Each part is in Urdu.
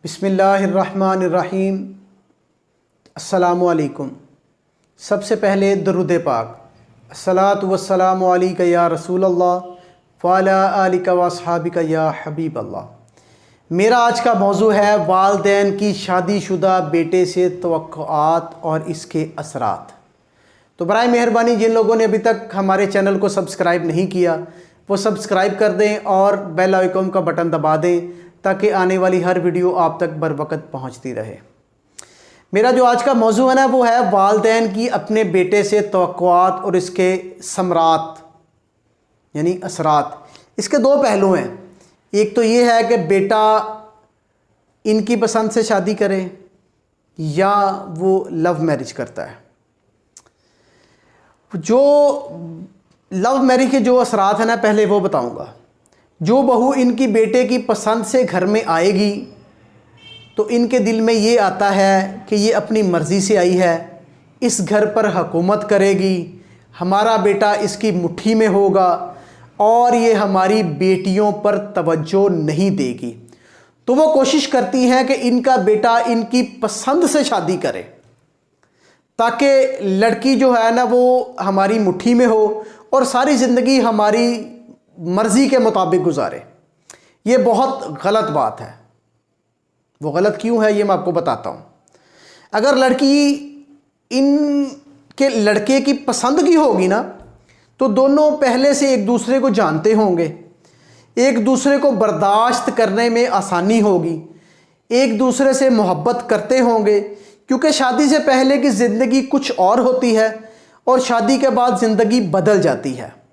بسم اللہ الرحمن الرحیم۔ السلام علیکم۔ سب سے پہلے درود پاک، الصلاۃ والسلام علیک یا رسول اللہ وعلی آلک واصحابک یا حبیب اللہ۔ میرا آج کا موضوع ہے والدین کی شادی شدہ بیٹے سے توقعات اور اس کے اثرات۔ تو برائے مہربانی جن لوگوں نے ابھی تک ہمارے چینل کو سبسکرائب نہیں کیا وہ سبسکرائب کر دیں اور بیل آئیکن کا بٹن دبا دیں تاکہ آنے والی ہر ویڈیو آپ تک بر وقت پہنچتی رہے۔ میرا جو آج کا موضوع ہے نا وہ ہے والدین کی اپنے بیٹے سے توقعات اور اس کے ثمرات یعنی اثرات۔ اس کے دو پہلو ہیں، ایک تو یہ ہے کہ بیٹا ان کی پسند سے شادی کرے یا وہ لو میرج کرتا ہے۔ جو لو میرج کے جو اثرات ہیں نا پہلے وہ بتاؤں گا۔ جو بہو ان کی بیٹے کی پسند سے گھر میں آئے گی تو ان کے دل میں یہ آتا ہے کہ یہ اپنی مرضی سے آئی ہے، اس گھر پر حکومت کرے گی، ہمارا بیٹا اس کی مٹھی میں ہوگا اور یہ ہماری بیٹیوں پر توجہ نہیں دے گی۔ تو وہ کوشش کرتی ہیں کہ ان کا بیٹا ان کی پسند سے شادی کرے تاکہ لڑکی جو ہے نا وہ ہماری مٹھی میں ہو اور ساری زندگی ہماری مرضی کے مطابق گزارے۔ یہ بہت غلط بات ہے۔ وہ غلط کیوں ہے یہ میں آپ کو بتاتا ہوں۔ اگر لڑکی ان کے لڑکے کی پسند کی ہوگی نا تو دونوں پہلے سے ایک دوسرے کو جانتے ہوں گے، ایک دوسرے کو برداشت کرنے میں آسانی ہوگی، ایک دوسرے سے محبت کرتے ہوں گے، کیونکہ شادی سے پہلے کی زندگی کچھ اور ہوتی ہے اور شادی کے بعد زندگی بدل جاتی ہے۔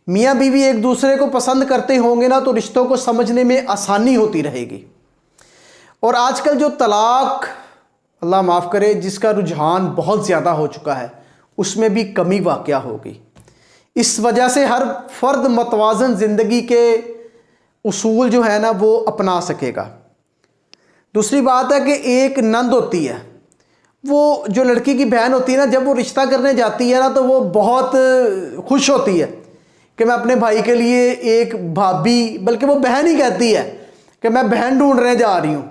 میاں بیوی ایک دوسرے کو پسند کرتے ہوں گے نا تو رشتوں کو سمجھنے میں آسانی ہوتی رہے گی۔ اور آج کل جو طلاق، اللہ معاف کرے، جس کا رجحان بہت زیادہ ہو چکا ہے، اس میں بھی کمی واقع ہوگی۔ اس وجہ سے ہر فرد متوازن زندگی کے اصول جو ہے نا وہ اپنا سکے گا۔ دوسری بات ہے کہ ایک نند ہوتی ہے، وہ جو لڑکی کی بہن ہوتی ہے نا، جب وہ رشتہ کرنے جاتی ہے نا تو وہ بہت خوش ہوتی ہے کہ میں اپنے بھائی کے لیے ایک بھابھی، بلکہ وہ بہن ہی کہتی ہے کہ میں بہن ڈھونڈنے جا رہی ہوں۔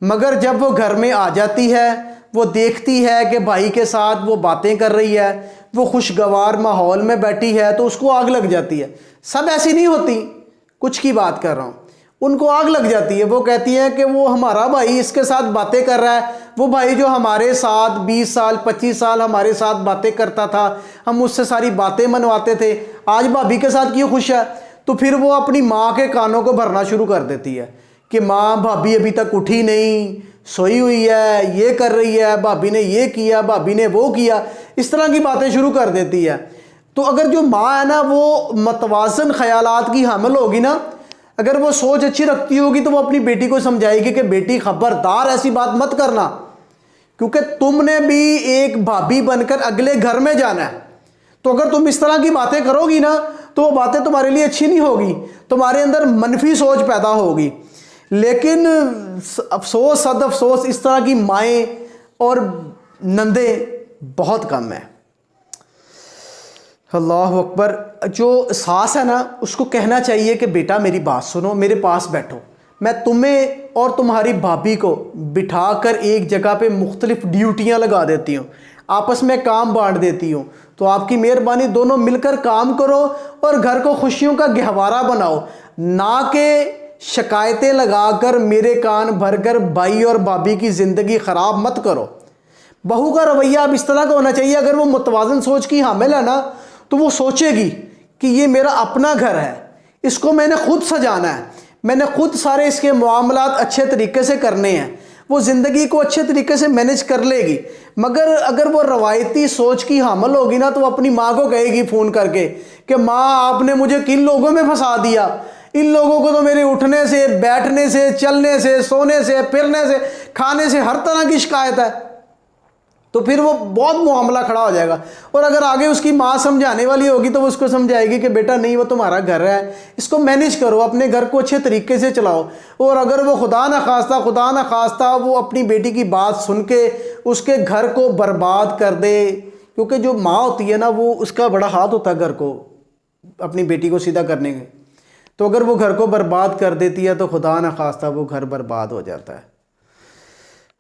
مگر جب وہ گھر میں آ جاتی ہے وہ دیکھتی ہے کہ بھائی کے ساتھ وہ باتیں کر رہی ہے، وہ خوشگوار ماحول میں بیٹھی ہے تو اس کو آگ لگ جاتی ہے۔ سب ایسی نہیں ہوتی، کچھ کی بات کر رہا ہوں، ان کو آگ لگ جاتی ہے۔ وہ کہتی ہیں کہ وہ ہمارا بھائی اس کے ساتھ باتیں کر رہا ہے، وہ بھائی جو ہمارے ساتھ 20 سال 25 سال ہمارے ساتھ باتیں کرتا تھا، ہم اس سے ساری باتیں منواتے تھے، آج بھابھی کے ساتھ کیوں خوش ہے؟ تو پھر وہ اپنی ماں کے کانوں کو بھرنا شروع کر دیتی ہے کہ ماں بھابھی ابھی تک اٹھی نہیں، سوئی ہوئی ہے، یہ کر رہی ہے، بھابھی نے یہ کیا، بھابھی نے وہ کیا، اس طرح کی باتیں شروع کر دیتی ہے۔ تو اگر جو ماں ہے نا وہ متوازن خیالات کی حامل ہوگی نا، اگر وہ سوچ اچھی رکھتی ہوگی تو وہ اپنی بیٹی کو سمجھائے گی کہ بیٹی خبردار ایسی بات مت کرنا، کیونکہ تم نے بھی ایک بھابھی بن کر اگلے گھر میں جانا ہے۔ تو اگر تم اس طرح کی باتیں کرو گی نا تو وہ باتیں تمہارے لیے اچھی نہیں ہوگی، تمہارے اندر منفی سوچ پیدا ہوگی۔ لیکن افسوس صد افسوس اس طرح کی مائیں اور نندیں بہت کم ہیں۔ اللہ اکبر۔ جو ساس ہے نا اس کو کہنا چاہیے کہ بیٹا میری بات سنو، میرے پاس بیٹھو، میں تمہیں اور تمہاری بھابھی کو بٹھا کر ایک جگہ پہ مختلف ڈیوٹیاں لگا دیتی ہوں، آپس میں کام بانٹ دیتی ہوں، تو آپ کی مہربانی دونوں مل کر کام کرو اور گھر کو خوشیوں کا گہوارہ بناؤ، نہ کہ شکایتیں لگا کر میرے کان بھر کر بھائی اور بھابھی کی زندگی خراب مت کرو۔ بہو کا رویہ اب اس طرح کا ہونا چاہیے، اگر وہ متوازن سوچ کی حامل ہے نا تو وہ سوچے گی کہ یہ میرا اپنا گھر ہے، اس کو میں نے خود سجانا ہے، میں نے خود سارے اس کے معاملات اچھے طریقے سے کرنے ہیں، وہ زندگی کو اچھے طریقے سے مینج کر لے گی۔ مگر اگر وہ روایتی سوچ کی حامل ہوگی نا تو وہ اپنی ماں کو کہے گی فون کر کے کہ ماں آپ نے مجھے کن لوگوں میں پھنسا دیا، ان لوگوں کو تو میرے اٹھنے سے، بیٹھنے سے، چلنے سے، سونے سے، پھرنے سے، کھانے سے ہر طرح کی شکایت ہے۔ تو پھر وہ بہت معاملہ کھڑا ہو جائے گا۔ اور اگر آگے اس کی ماں سمجھانے والی ہوگی تو وہ اس کو سمجھائے گی کہ بیٹا نہیں، وہ تمہارا گھر ہے، اس کو مینیج کرو، اپنے گھر کو اچھے طریقے سے چلاؤ۔ اور اگر وہ خدا نخواستہ وہ اپنی بیٹی کی بات سن کے اس کے گھر کو برباد کر دے، کیونکہ جو ماں ہوتی ہے نا وہ اس کا بڑا ہاتھ ہوتا ہے گھر کو اپنی بیٹی کو سیدھا کرنے کے، تو اگر وہ گھر کو برباد کر دیتی ہے تو خدا نخواستہ وہ گھر برباد ہو جاتا ہے۔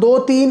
2-3